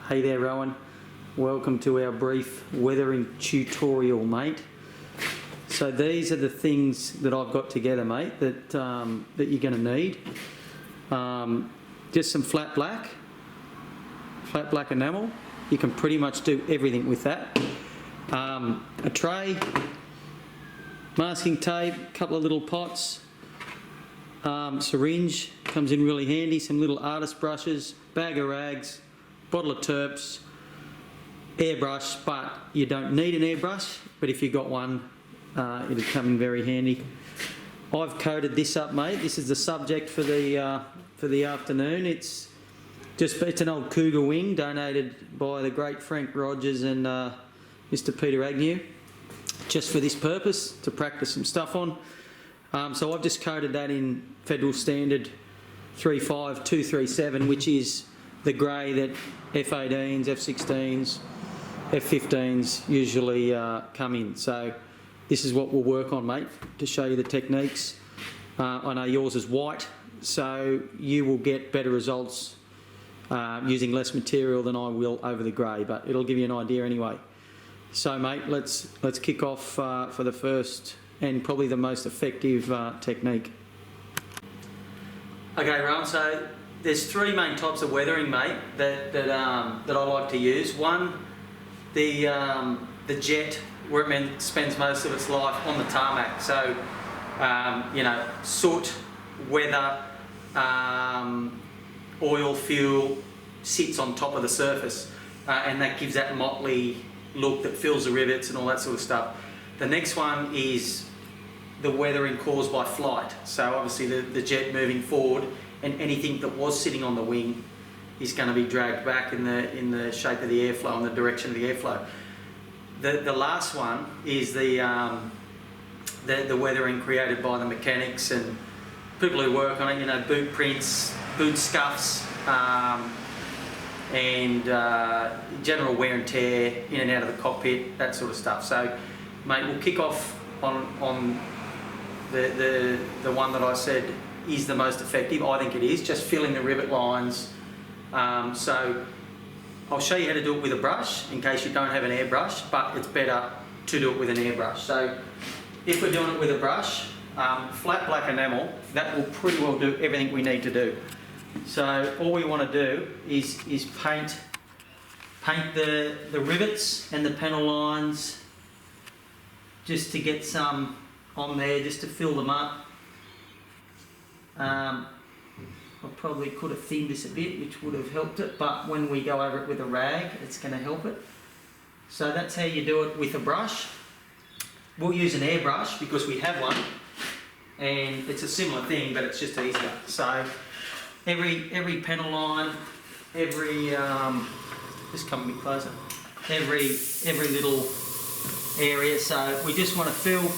Hey there, Rowan. Welcome to our brief weathering tutorial, mate. So these are the things that I've got together, mate, that you're going to need. Just some flat black enamel. You can pretty much do everything with that. A tray, masking tape, a couple of little pots, syringe comes in really handy, some little artist brushes, bag of rags, bottle of terps, airbrush, but you don't need an airbrush, but if you've got one, it'll come in very handy. I've coated this up, mate. This is the subject for the afternoon. It's an old cougar wing donated by the great Frank Rogers and Mr. Peter Agnew, just for this purpose, to practice some stuff on. So I've just coated that in Federal Standard 35237, which is the grey that F18s, F16s, F15s usually come in. So this is what we'll work on, mate, to show you the techniques. I know yours is white, so you will get better results using less material than I will over the grey, but it'll give you an idea anyway. So, mate, let's kick off for the first and probably the most effective technique. Okay, Rowan, so there's three main types of weathering, mate, that I like to use. One, the jet, where it spends most of its life on the tarmac. So, soot, weather, oil, fuel sits on top of the surface, and that gives that motley look that fills the rivets and all that sort of stuff. The next one is the weathering caused by flight. So obviously the jet moving forward, and anything that was sitting on the wing is going to be dragged back in the shape of the airflow and the direction of the airflow. The last one is the weathering created by the mechanics and people who work on it. Boot prints, boot scuffs, and general wear and tear in and out of the cockpit, that sort of stuff. So, mate, we'll kick off on the one that I said is the most effective. I think it is, just filling the rivet lines. So I'll show you how to do it with a brush in case you don't have an airbrush, but it's better to do it with an airbrush. So if we're doing it with a brush, flat black enamel, that will pretty well do everything we need to do. So all we want to do is paint the rivets and the panel lines, just to get some on there, just to fill them up. I probably could have thinned this a bit, which would have helped it, but when we go over it with a rag, it's going to help it. So that's how you do it with a brush. We'll use an airbrush because we have one, and it's a similar thing, but it's just easier. So every panel line, just come a bit closer, every little area. So we just want to fill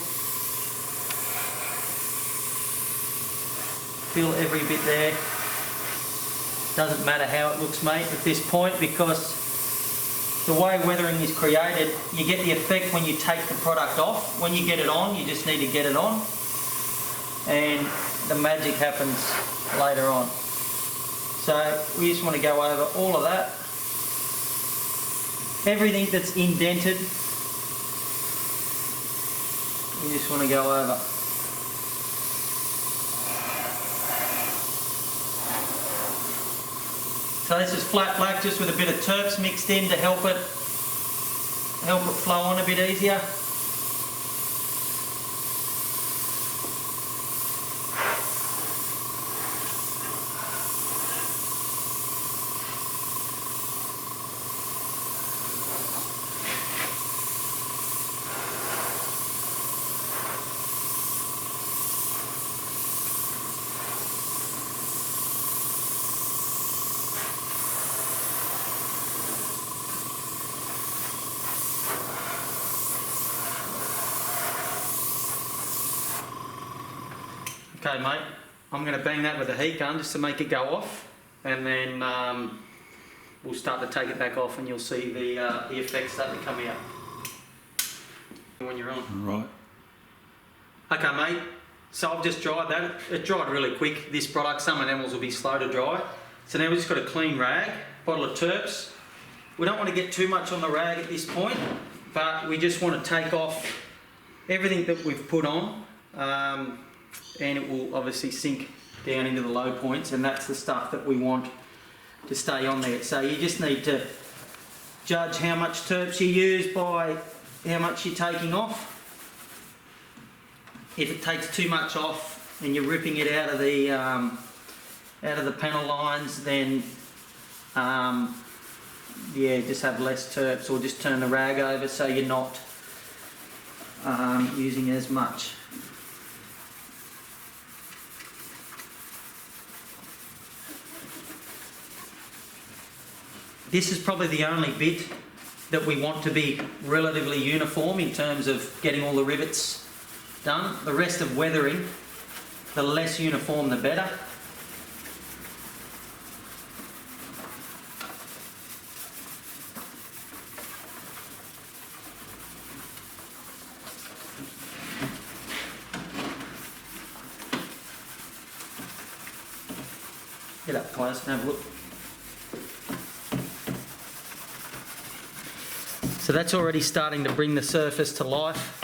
every bit there. Doesn't matter how it looks, mate, at this point, because the way weathering is created, you get the effect when you take the product off. When you get it on, you just need to get it on, and the magic happens later on. So we just want to go over all of that. Everything that's indented, you just want to go over. So this is flat black, just with a bit of terps mixed in to help it flow on a bit easier. Okay, mate, I'm going to bang that with a heat gun just to make it go off, and then we'll start to take it back off, and you'll see the effects start to come out when you're on. Right. Okay, mate, so I've just dried that. It dried really quick, this product. Some enamels will be slow to dry. So now we've just got a clean rag, bottle of terps, we don't want to get too much on the rag at this point, but we just want to take off everything that we've put on, and it will obviously sink down into the low points, and that's the stuff that we want to stay on there. So you just need to judge how much terps you use by how much you're taking off. If it takes too much off and you're ripping it out of the panel lines, then yeah, just have less terps, or just turn the rag over so you're not using as much. This is probably the only bit that we want to be relatively uniform in terms of getting all the rivets done. The rest of weathering, the less uniform the better. Get up close and have a look. So that's already starting to bring the surface to life,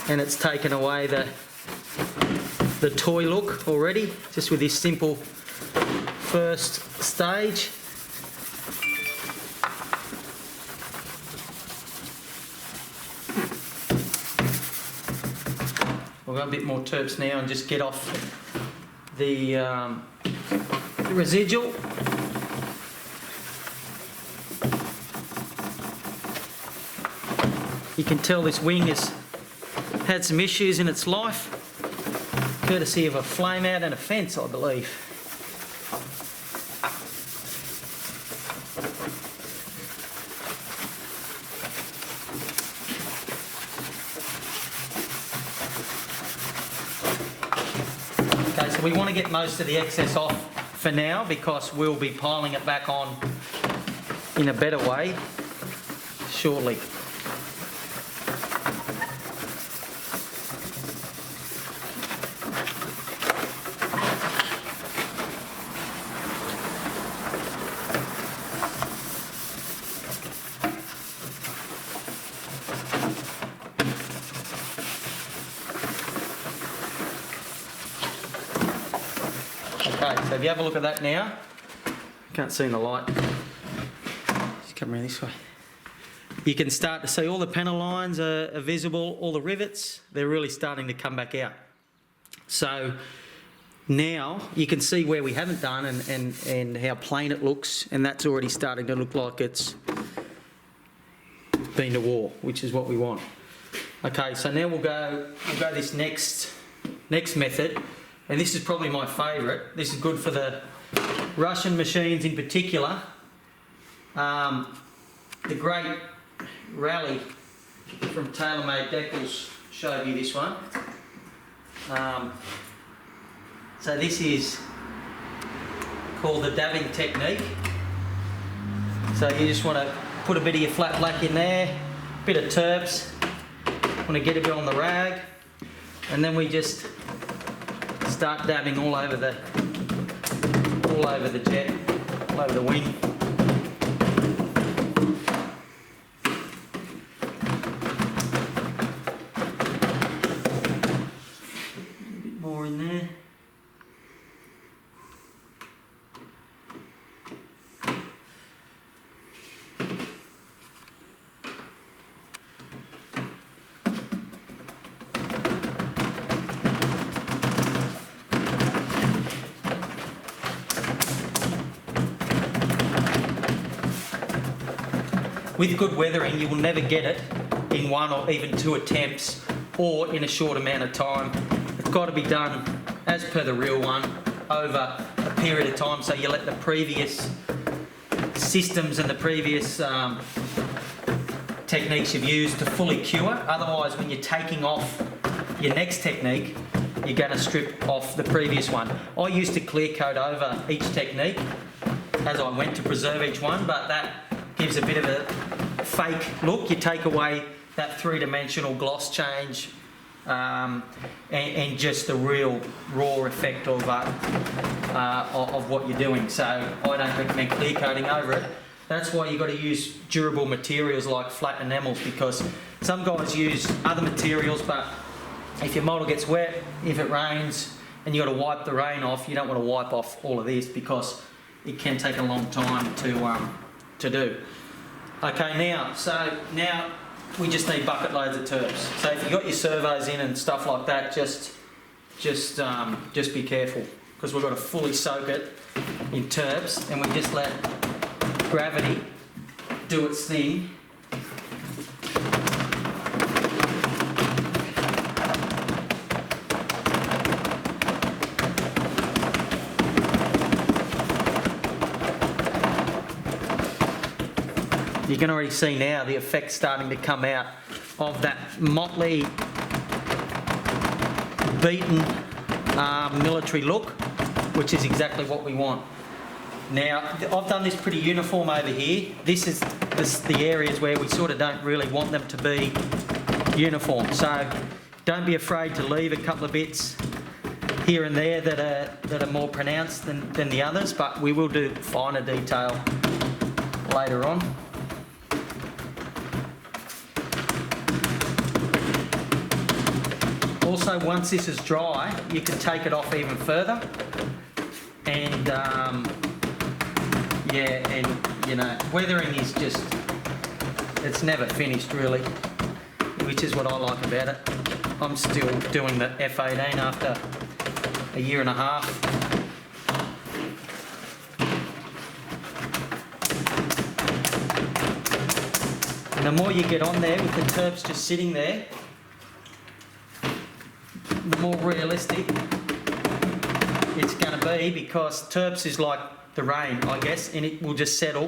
and it's taken away the toy look already, just with this simple first stage. We'll go a bit more terps now and just get off the residual. You can tell this wing has had some issues in its life, courtesy of a flame out and a fence, I believe. Okay, so we want to get most of the excess off for now, because we'll be piling it back on in a better way shortly. Okay, so if you have a look at that now, can't see in the light, just come around this way. You can start to see all the panel lines are visible, all the rivets, they're really starting to come back out. So now you can see where we haven't done and how plain it looks, and that's already starting to look like it's been to war, which is what we want. Okay, so now we'll go this next method. And this is probably my favourite. This is good for the Russian machines in particular. The great Rally from TaylorMade Decals showed you this one. So this is called the dabbing technique. So you just want to put a bit of your flat black in there, a bit of terps, want to get a bit on the rag, and then we just start dabbing all over the jet, all over the wing. A bit more in there. With good weathering, you will never get it in one or even two attempts or in a short amount of time. It's got to be done as per the real one over a period of time, so you let the previous systems and the previous techniques you've used to fully cure. Otherwise, when you're taking off your next technique, you're going to strip off the previous one. I used to clear coat over each technique as I went to preserve each one, but that gives a bit of a fake look. You take away that three-dimensional gloss change and just the real raw effect of what you're doing. So I don't recommend clear coating over it. That's why you've got to use durable materials like flat enamels, because some guys use other materials, but if your model gets wet, if it rains, and you've got to wipe the rain off, you don't want to wipe off all of this because it can take a long time to do. Okay, now we just need bucket loads of turps. So if you've got your servos in and stuff like that, just be careful, because we've got to fully soak it in turps, and we just let gravity do its thing. You can already see now the effect starting to come out of that motley, beaten military look, which is exactly what we want. Now, I've done this pretty uniform over here. This is the areas where we sort of don't really want them to be uniform. So don't be afraid to leave a couple of bits here and there that are more pronounced than the others, but we will do finer detail later on. Also, once this is dry, you can take it off even further, and yeah, and you know, weathering is just, it's never finished really, which is what I like about it. I'm still doing the F18 after a year and a half. And the more you get on there with the turps just sitting there, the more realistic it's going to be, because turps is like the rain, I guess, and it will just settle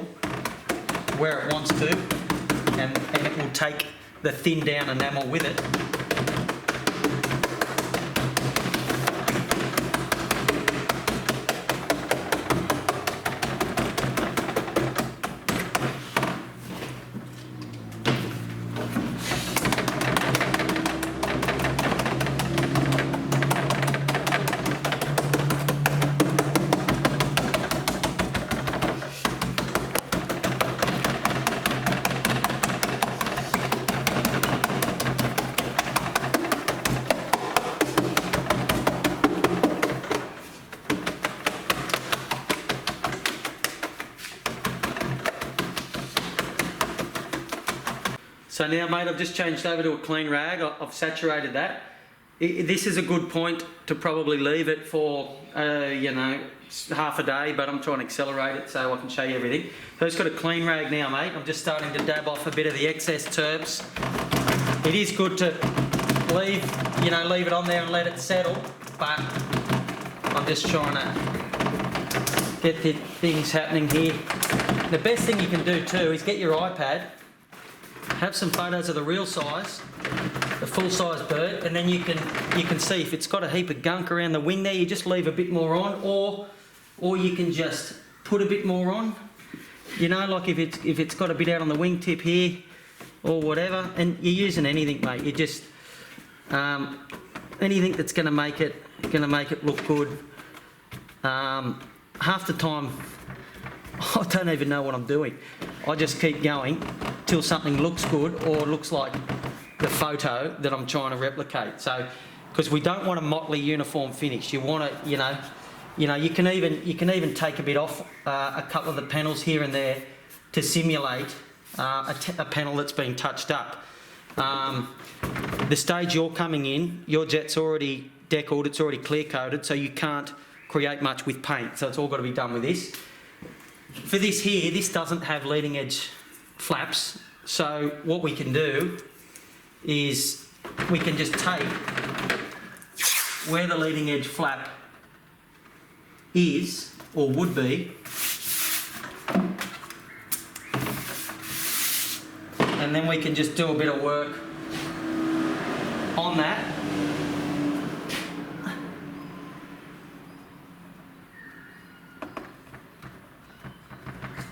where it wants to, and it will take the thin down enamel with it. So now, mate, I've just changed over to a clean rag. I've saturated that. This is a good point to probably leave it for, you know, half a day, but I'm trying to accelerate it so I can show you everything. So it's got a clean rag now, mate. I'm just starting to dab off a bit of the excess turps. It is good to leave it on there and let it settle, but I'm just trying to get the things happening here. The best thing you can do too is get your iPad, have some photos of the real size, the full size bird, and then you can see if it's got a heap of gunk around the wing there, you just leave a bit more on, or you can just put a bit more on. You know, like if it's got a bit out on the wingtip here or whatever, and you're using anything, mate. You just anything that's going to make it look good. Half the time, I don't even know what I'm doing. I just keep going till something looks good or looks like the photo that I'm trying to replicate. So, because we don't want a motley uniform finish. You want to, you know, you can even take a bit off a couple of the panels here and there to simulate a panel that's been touched up. The stage you're coming in, your jet's already deckled, it's already clear coated, so you can't create much with paint. So it's all got to be done with this. For this here, this doesn't have leading edge flaps, so what we can do is we can just take where the leading edge flap is, or would be, and then we can just do a bit of work on that.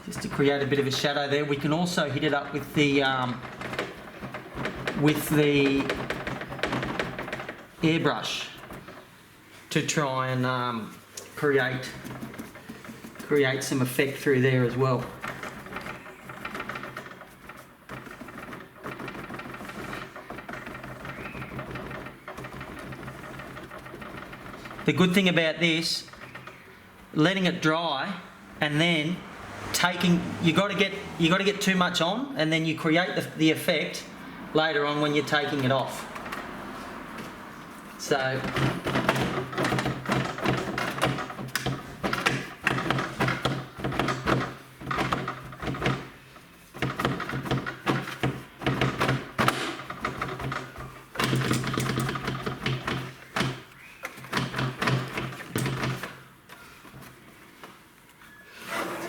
Just to create a bit of a shadow there. We can also hit it up with the airbrush to try and create some effect through there as well. The good thing about this, letting it dry and then taking, you got to get too much on, and then you create the effect later on when you're taking it off. So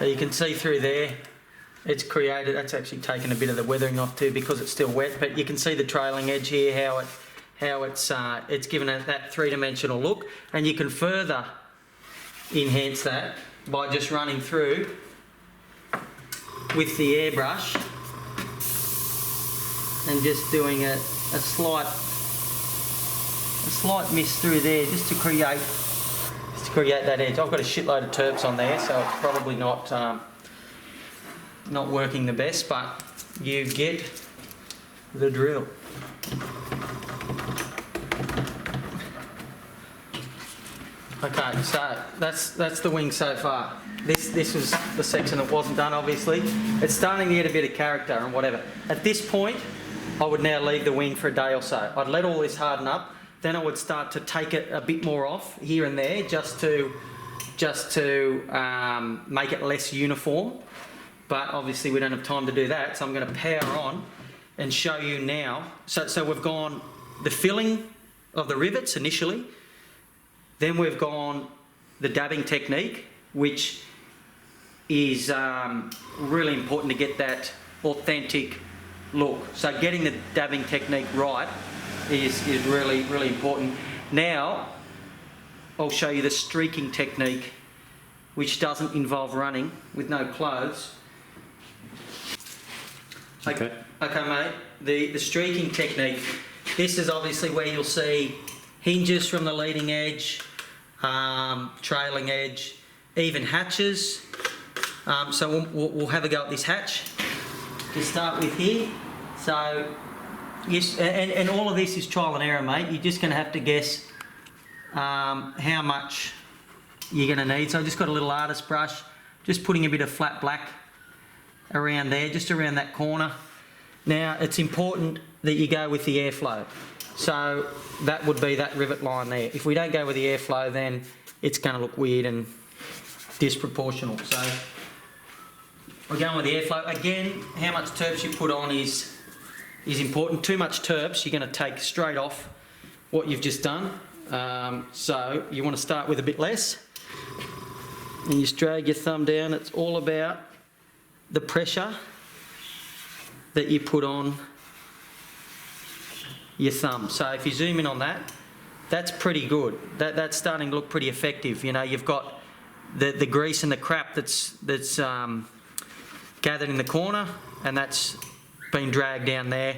you can see through there, it's created, that's actually taken a bit of the weathering off too because it's still wet, but you can see the trailing edge here, how it's given it that three-dimensional look, and you can further enhance that by just running through with the airbrush and just doing a slight mist through there just to create that edge. I've got a shitload of terps on there, so it's probably not working the best, but you get the drill. Okay, so that's the wing so far. This was the section that wasn't done, obviously. It's starting to get a bit of character and whatever. At this point, I would now leave the wing for a day or so. I'd let all this harden up, then I would start to take it a bit more off here and there just to make it less uniform. But obviously we don't have time to do that, so I'm going to power on and show you now. So we've gone the filling of the rivets initially, then we've gone the dabbing technique, which is really important to get that authentic look. So getting the dabbing technique right is really, really important. Now I'll show you the streaking technique, which doesn't involve running with no clothes. Okay, mate, the streaking technique, this is obviously where you'll see hinges from the leading edge, trailing edge, even hatches. So we'll have a go at this hatch to start with here. So yes, and all of this is trial and error, mate. You're just going to have to guess how much you're going to need. So I've just got a little artist brush, just putting a bit of flat black around there, just around that corner. Now it's important that you go with the airflow. So that would be that rivet line there. If we don't go with the airflow, then it's going to look weird and disproportional. So we're going with the airflow. Again, how much terps you put on is important. Too much terps, you're going to take straight off what you've just done. So you want to start with a bit less. And you just drag your thumb down. It's all about the pressure that you put on your thumb. So if you zoom in on that, that's pretty good. That's starting to look pretty effective. You know, you've got the grease and the crap that's gathered in the corner, and that's been dragged down there.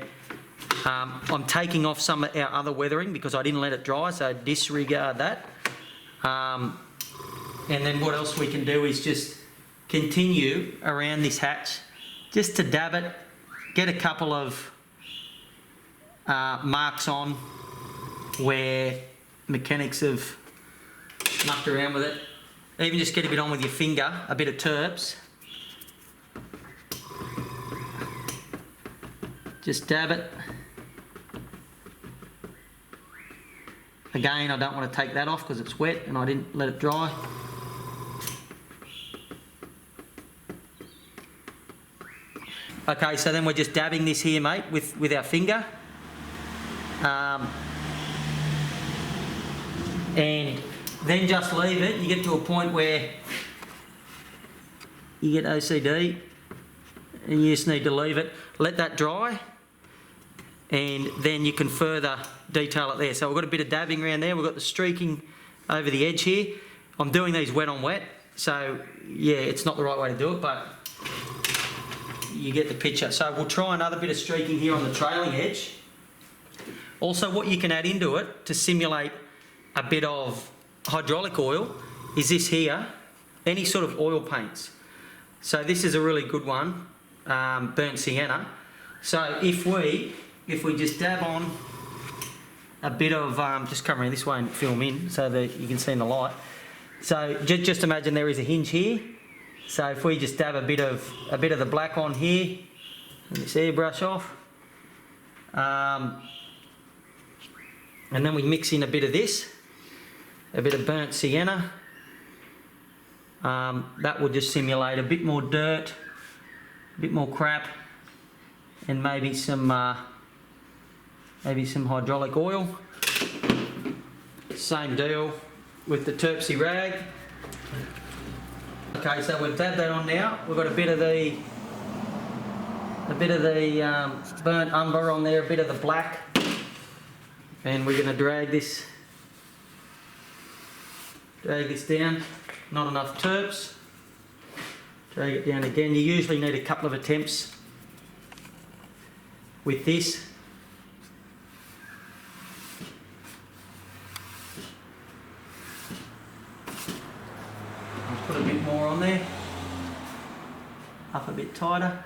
I'm taking off some of our other weathering because I didn't let it dry, so disregard that. And then what else we can do is just continue around this hatch, just to dab it, get a couple of marks on where mechanics have mucked around with it. Even just get a bit on with your finger, a bit of terps. Just dab it. Again, I don't want to take that off because it's wet and I didn't let it dry. Okay, so then we're just dabbing this here, mate, with our finger. And then just leave it. You get to a point where you get OCD and you just need to leave it. Let that dry, and then you can further detail it there. So we've got a bit of dabbing around there. We've got the streaking over the edge here. I'm doing these wet on wet, so yeah, it's not the right way to do it, but you get the picture. So we'll try another bit of streaking here on the trailing edge. Also, what you can add into it to simulate a bit of hydraulic oil is this here, any sort of oil paints. So this is a really good one, burnt sienna. So if we just dab on a bit of, just come around this way and film in so that you can see in the light. So just imagine there is a hinge here. So if we just dab a bit of the black on here, let me see, brush off. And then we mix in a bit of this, a bit of burnt sienna. That will just simulate a bit more dirt, a bit more crap, and maybe some hydraulic oil. Same deal with the Terpsy rag. Okay, so we've dabbed that on now. We've got a bit of the burnt umber on there, a bit of the black, and we're going to drag this down. Not enough terps. Drag it down again. You usually need a couple of attempts with this. I'll put a bit more on there. Up a bit tighter.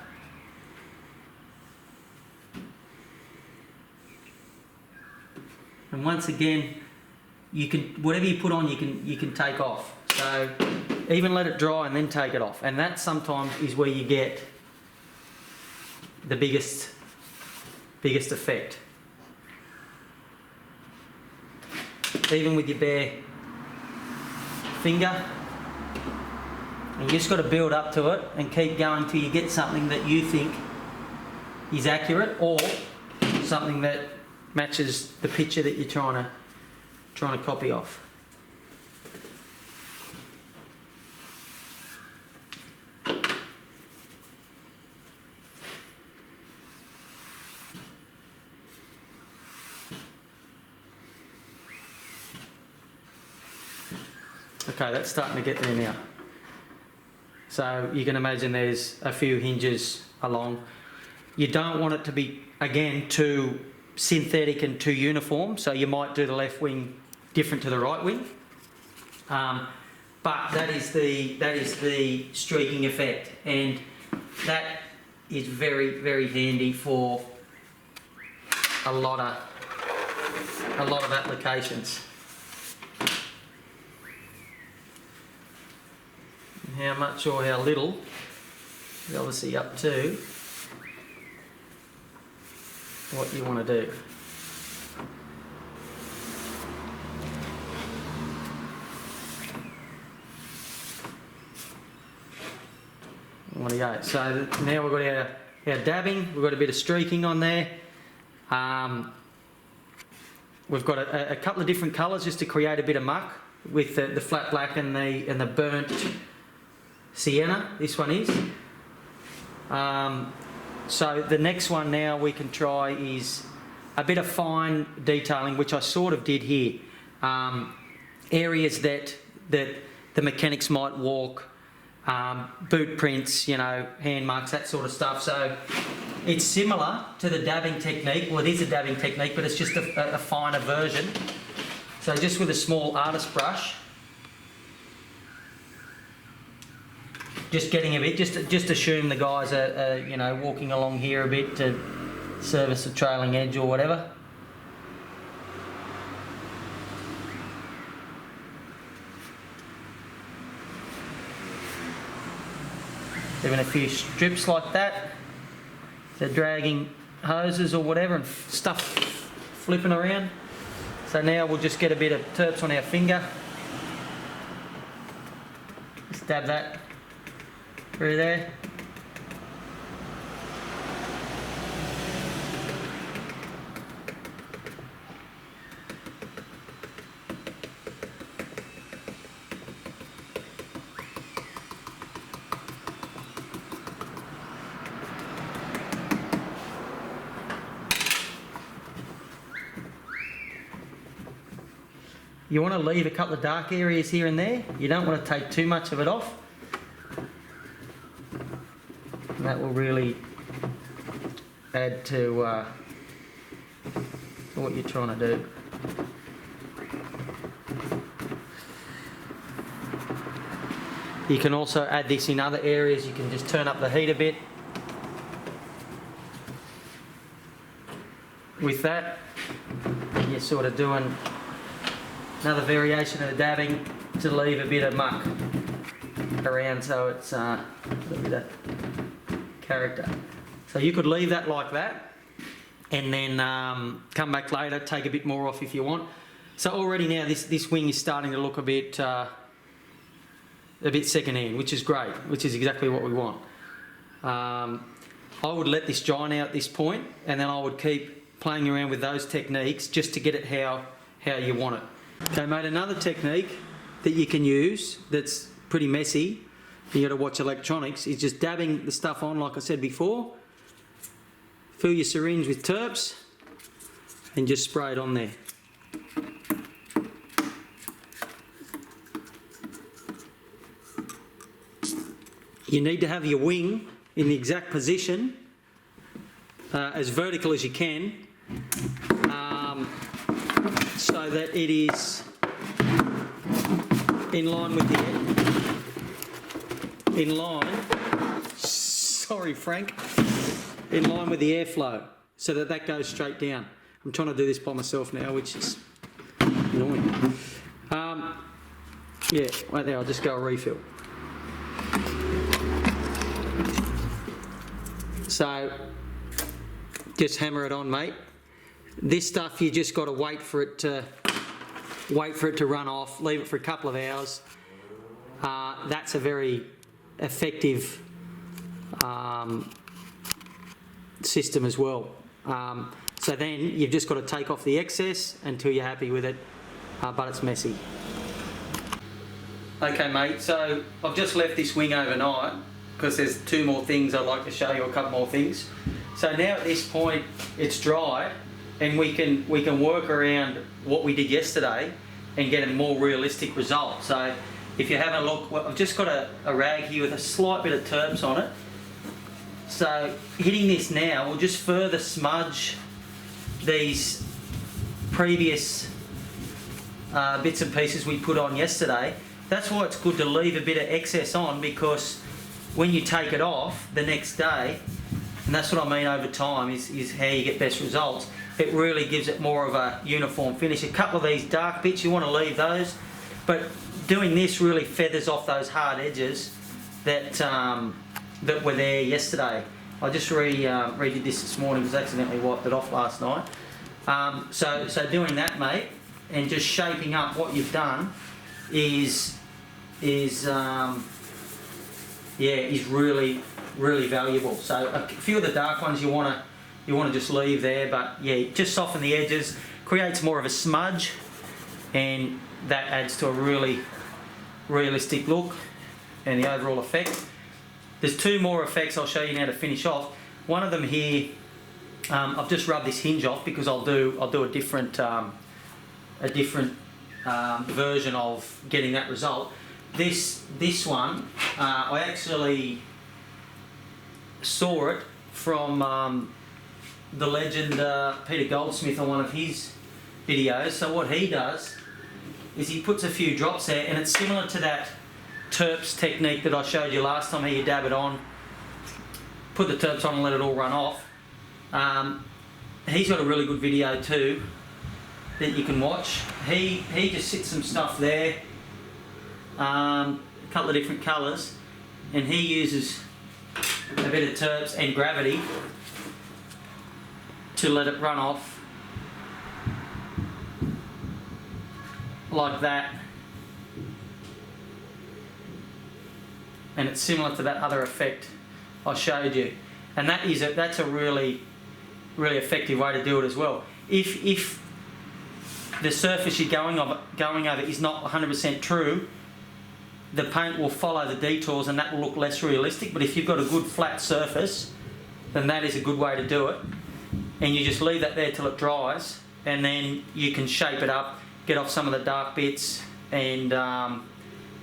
And once again, you can, whatever you put on, you can take off. So even let it dry and then take it off. And that sometimes is where you get the biggest effect. Even with your bare finger. And you just got to build up to it and keep going till you get something that you think is accurate, or something that matches the picture that you're trying to copy off. Okay, that's starting to get there now. So you can imagine there's a few hinges along. You don't want it to be, again, too synthetic and too uniform, so you might do the left wing different to the right wing. But that is the streaking effect, and that is very, very handy for a lot of applications. How much or how little is obviously up to what you want to do. There we go. So now we've got our dabbing, we've got a bit of streaking on there. We've got a couple of different colours just to create a bit of muck with the flat black and the burnt sienna. This one is. So the next one now we can try is a bit of fine detailing, which I sort of did here. Areas that the mechanics might walk, boot prints, you know, hand marks, that sort of stuff. So it's similar to the dabbing technique. Well, it is a dabbing technique, but it's just a finer version. So just with a small artist brush, just getting a bit, just assume the guys are you know, walking along here a bit to service a trailing edge or whatever. Even a few strips like that. They're dragging hoses or whatever and stuff flipping around. So now we'll just get a bit of terps on our finger. Just dab that through there. You want to leave a couple of dark areas here and there. You don't want to take too much of it off. And that will really add to what you're trying to do. You can also add this in other areas. You can just turn up the heat a bit with that. and you're sort of doing another variation of the dabbing to leave a bit of muck around, so it's a bit of character. So you could leave that like that, and then come back later, take a bit more off if you want. So already now this wing is starting to look a bit second-hand, which is great, which is exactly what we want. I would let this dry now at this point, and then I would keep playing around with those techniques just to get it how you want it. Okay, mate, another technique that you can use that's pretty messy, you got to watch electronics, is just dabbing the stuff on like I said before. Fill your syringe with terps and just spray it on there. You need to have your wing in the exact position, as vertical as you can, so that it is in line with in line with the airflow, so that goes straight down. I'm trying to do this by myself now, which is annoying. Yeah, right there, I'll just go a refill. So just hammer it on, mate. This stuff you just got to wait for it to run off. Leave it for a couple of hours. That's a very effective system as well. So then you've just got to take off the excess until you're happy with it, but it's messy. Okay, mate. So I've just left this wing overnight, because there's two more things I'd like to show you, a couple more things. So now at this point it's dry, and we can work around what we did yesterday and get a more realistic result. So if you have a look, I've just got a rag here with a slight bit of terps on it. So hitting this now will just further smudge these previous bits and pieces we put on yesterday. That's why it's good to leave a bit of excess on, because when you take it off the next day, and that's what I mean over time, is how you get best results. It really gives it more of a uniform finish. A couple of these dark bits, you want to leave those, but doing this really feathers off those hard edges that were there yesterday. I just redid this morning because I accidentally wiped it off last night. So doing that, mate, and just shaping up what you've done is really valuable. So a few of the dark ones you want to just leave there, but yeah, just soften the edges, creates more of a smudge, and that adds to a really realistic look and the overall effect. There's two more effects I'll show you now to finish off. One of them here, I've just rubbed this hinge off because I'll do a different version of getting that result. This one, I actually saw it from the legend Peter Goldsmith on one of his videos. So what he does is he puts a few drops there, and it's similar to that terps technique that I showed you last time, how you dab it on, put the terps on and let it all run off. He's got a really good video too that you can watch. He just sits some stuff there, a couple of different colours, and he uses a bit of terps and gravity to let it run off like that, and it's similar to that other effect I showed you, and that's a really effective way to do it as well. If the surface you're going over is not 100% true, the paint will follow the detours and that will look less realistic. But if you've got a good flat surface, then that is a good way to do it. And you just leave that there till it dries, and then you can shape it up, get off some of the dark bits, and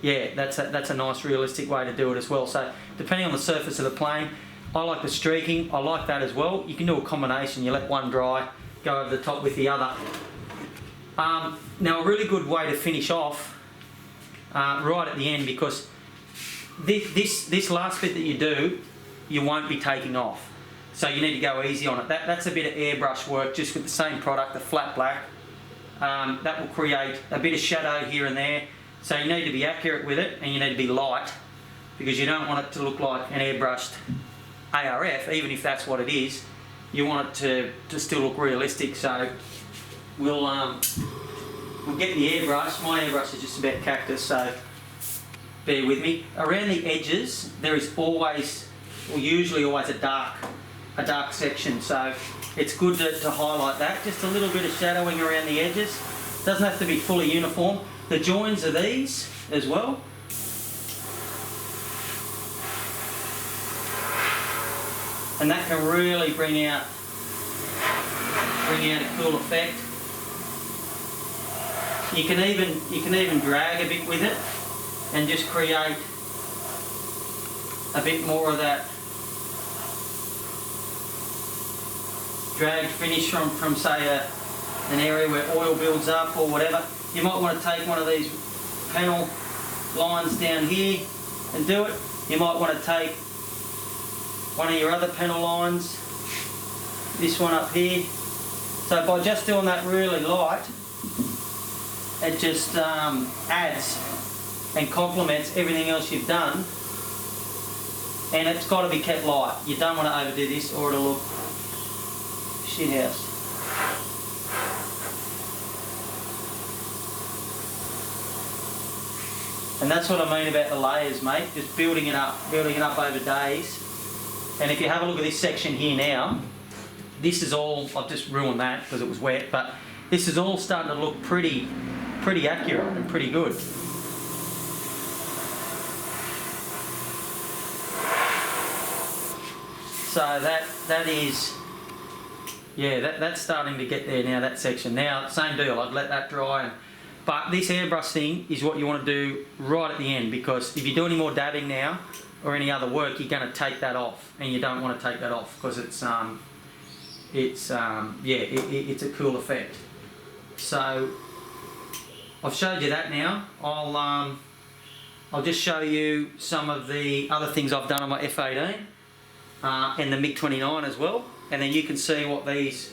yeah, that's a nice realistic way to do it as well. So depending on the surface of the plane, I like the streaking, I like that as well. You can do a combination, you let one dry, go over the top with the other. Now a really good way to finish off right at the end, because this last bit that you do, you won't be taking off. So you need to go easy on it. That's a bit of airbrush work just with the same product, the flat black. that will create a bit of shadow here and there. So you need to be accurate with it, and you need to be light, because you don't want it to look like an airbrushed ARF, even if that's what it is. You want it to still look realistic. So we'll get the airbrush. My airbrush is just about cactus, so bear with me. Around the edges, there is always, or usually always, a dark section. So it's good to highlight that. Just a little bit of shadowing around the edges. Doesn't have to be fully uniform. The joins are these as well. And that can really bring out a cool effect. You can even drag a bit with it and just create a bit more of that dragged finish from say an area where oil builds up or whatever. You might want to take one of these panel lines down here and do it. You might want to take one of your other panel lines, this one up here. So by just doing that really light, it just adds and complements everything else you've done. And it's got to be kept light. You don't want to overdo this or it'll look shithouse. And that's what I mean about the layers, mate. Just building it up over days. And if you have a look at this section here now, this is all, I've just ruined that because it was wet, but this is all starting to look pretty accurate and pretty good. So that is, yeah, that's starting to get there now, that section. Now, same deal, I'd let that dry. But this airbrush thing is what you want to do right at the end, because if you do any more dabbing now or any other work, you're going to take that off, and you don't want to take that off because it's a cool effect. So I've showed you that now. I'll just show you some of the other things I've done on my F18 and the MiG-29 as well, and then you can see what these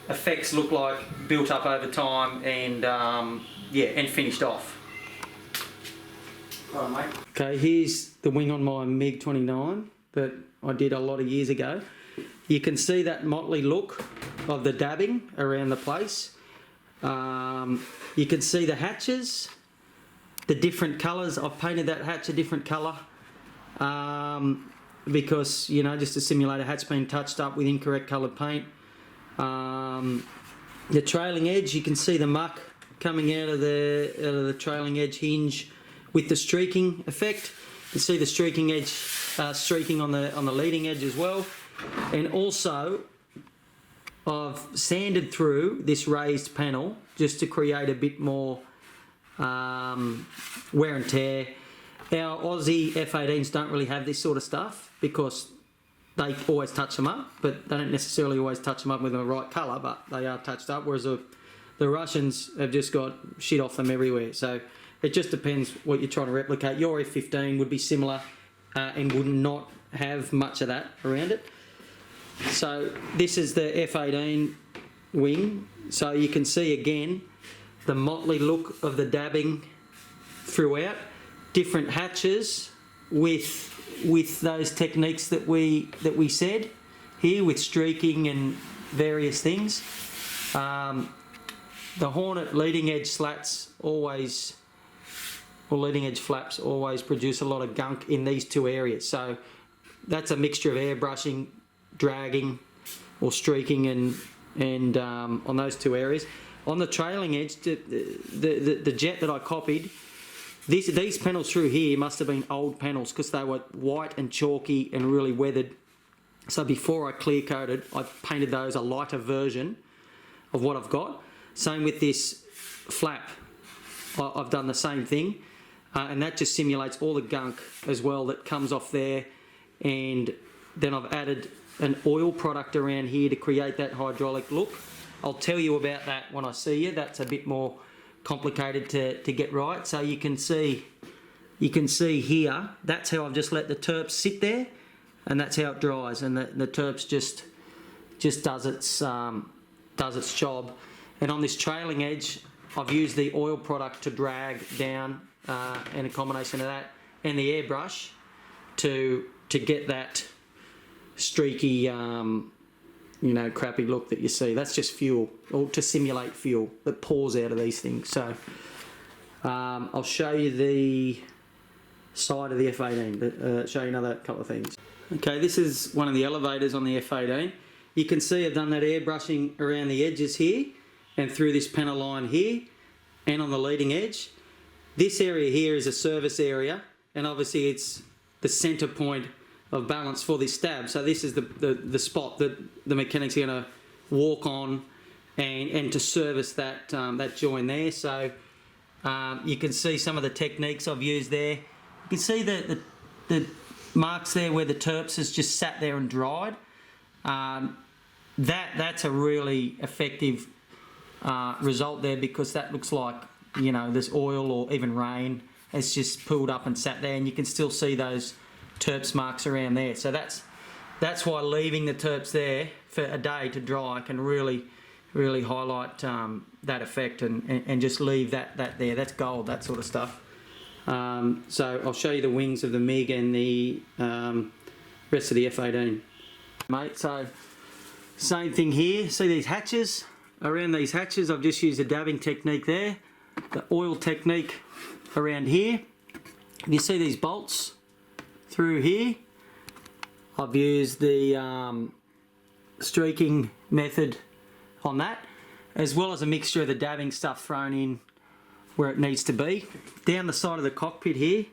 effects look like built up over time and and finished off. Right, mate. Okay, here's the wing on my MiG-29 that I did a lot of years ago. You can see that motley look of the dabbing around the place. You can see the hatches, the different colours. I've painted that hatch a different colour because, you know, just to simulate a hatch being touched up with incorrect coloured paint. The trailing edge, you can see the muck coming out of the trailing edge hinge with the streaking effect. You can see the streaking edge streaking on the leading edge as well. And also, I've sanded through this raised panel just to create a bit more wear and tear. Our Aussie F18s don't really have this sort of stuff because they always touch them up, but they don't necessarily always touch them up with the right colour, but they are touched up, whereas the Russians have just got shit off them everywhere. So it just depends what you're trying to replicate. Your F15 would be similar and would not have much of that around it. So this is the F18 wing. So you can see again the motley look of the dabbing throughout. Different hatches with those techniques that we said here, with streaking and various things. The Hornet leading edge slats always, or leading edge flaps always produce a lot of gunk in these two areas. So that's a mixture of airbrushing, dragging or streaking and on those two areas. On the trailing edge, the jet that I copied, these panels through here must have been old panels because they were white and chalky and really weathered. So before I clear coated, I painted those a lighter version of what I've got. Same with this flap, I've done the same thing, and that just simulates all the gunk as well that comes off there. And then I've added an oil product around here to create that hydraulic look. I'll tell you about that when I see you. That's a bit more complicated to get right. So you can see here, that's how I've just let the terps sit there, and that's how it dries, and the terps just does its job. And on this trailing edge, I've used the oil product to drag down, and a combination of that and the airbrush to get that streaky, crappy look that you see. That's just fuel, or to simulate fuel that pours out of these things. So I'll show you the side of the F18, show you another couple of things. Okay, this is one of the elevators on the F18. You can see I've done that airbrushing around the edges here and through this panel line here and on the leading edge. This area here is a service area, and obviously it's the center point of balance for this stab. So this is the spot that the mechanic's going to walk on and to service that that joint there. So you can see some of the techniques I've used there. You can see the marks there where the terps has just sat there and dried. That's a really effective result there, because that looks like, there's oil or even rain has just pulled up and sat there, and you can still see those terps marks around there. So that's why leaving the terps there for a day to dry can really highlight that effect, and just leave that there. That's gold, that sort of stuff. So I'll show you the wings of the MiG and the rest of the F18, mate. So same thing here. See these hatches? Around these hatches I've just used a dabbing technique there, the oil technique around here. You see these bolts through here? I've used the streaking method on that, as well as a mixture of the dabbing stuff thrown in where it needs to be. Down the side of the cockpit here,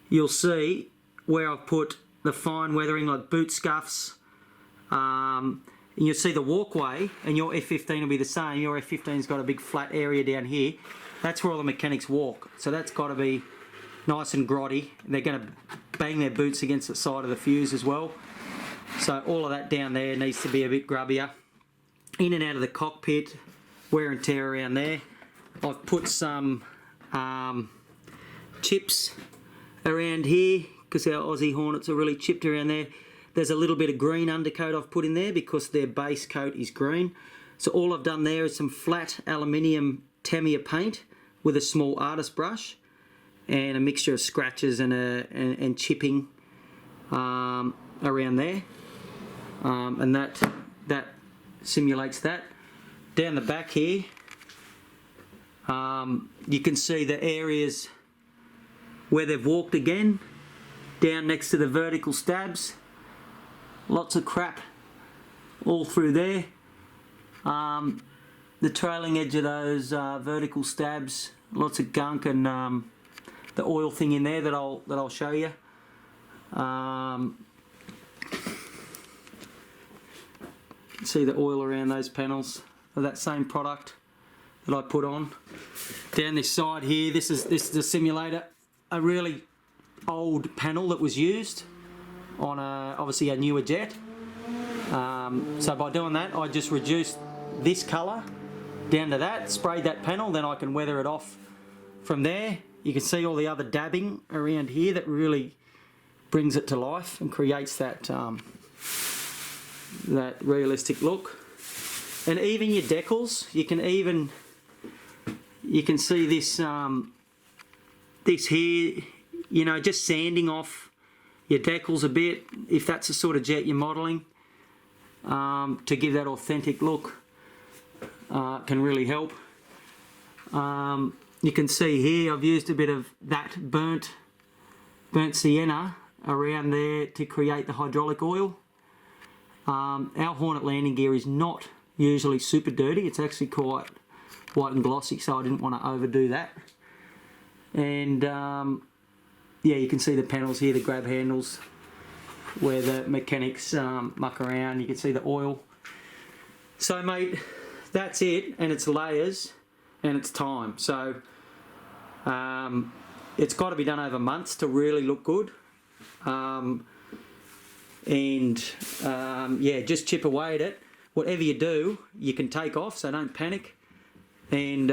you'll see where I've put the fine weathering, like boot scuffs, and you'll see the walkway, and your F15 will be the same. Your F15's got a big flat area down here. That's where all the mechanics walk. So that's got to be nice and grotty. They're going to bang their boots against the side of the fuse as well. So all of that down there needs to be a bit grubbier. In and out of the cockpit, wear and tear around there. I've put some chips around here, because our Aussie Hornets are really chipped around there. There's a little bit of green undercoat I've put in there because their base coat is green. So all I've done there is some flat aluminium Tamiya paint with a small artist brush and a mixture of scratches and chipping around there, and that simulates that. Down the back here, you can see the areas where they've walked again, down next to the vertical stabs. Lots of crap all through there. The trailing edge of those vertical stabs, lots of gunk, and the oil thing in there that I'll show you. See the oil around those panels of that same product that I put on. Down this side here, this is a simulator, a really old panel that was used on obviously a newer jet. So by doing that, I just reduced this colour down to that, sprayed that panel, then I can weather it off from there. You can see all the other dabbing around here that really brings it to life and creates that that realistic look. And even your decals, you can see this this here, just sanding off your decals a bit, if that's the sort of jet you're modelling, to give that authentic look, can really help. You can see here I've used a bit of that burnt sienna around there to create the hydraulic oil. Our Hornet landing gear is not usually super dirty, it's actually quite white and glossy, so I didn't want to overdo that. And yeah, you can see the panels here, the grab handles where the mechanics muck around. You can see the oil. So mate, that's it, and it's layers and it's time. So it's got to be done over months to really look good. Yeah, just chip away at it. Whatever you do, you can take off, so don't panic. And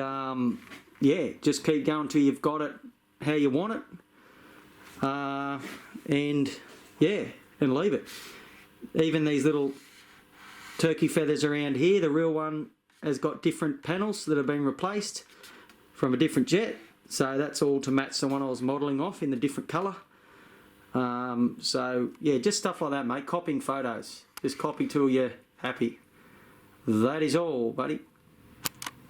yeah, just keep going till you've got it how you want it. And yeah, and leave it. Even these little turkey feathers around here, the real one has got different panels that have been replaced from a different jet. So that's all to match the one I was modelling off in the different colour. So yeah, just stuff like that, mate. Copying photos. Just copy till you're happy. That is all, buddy.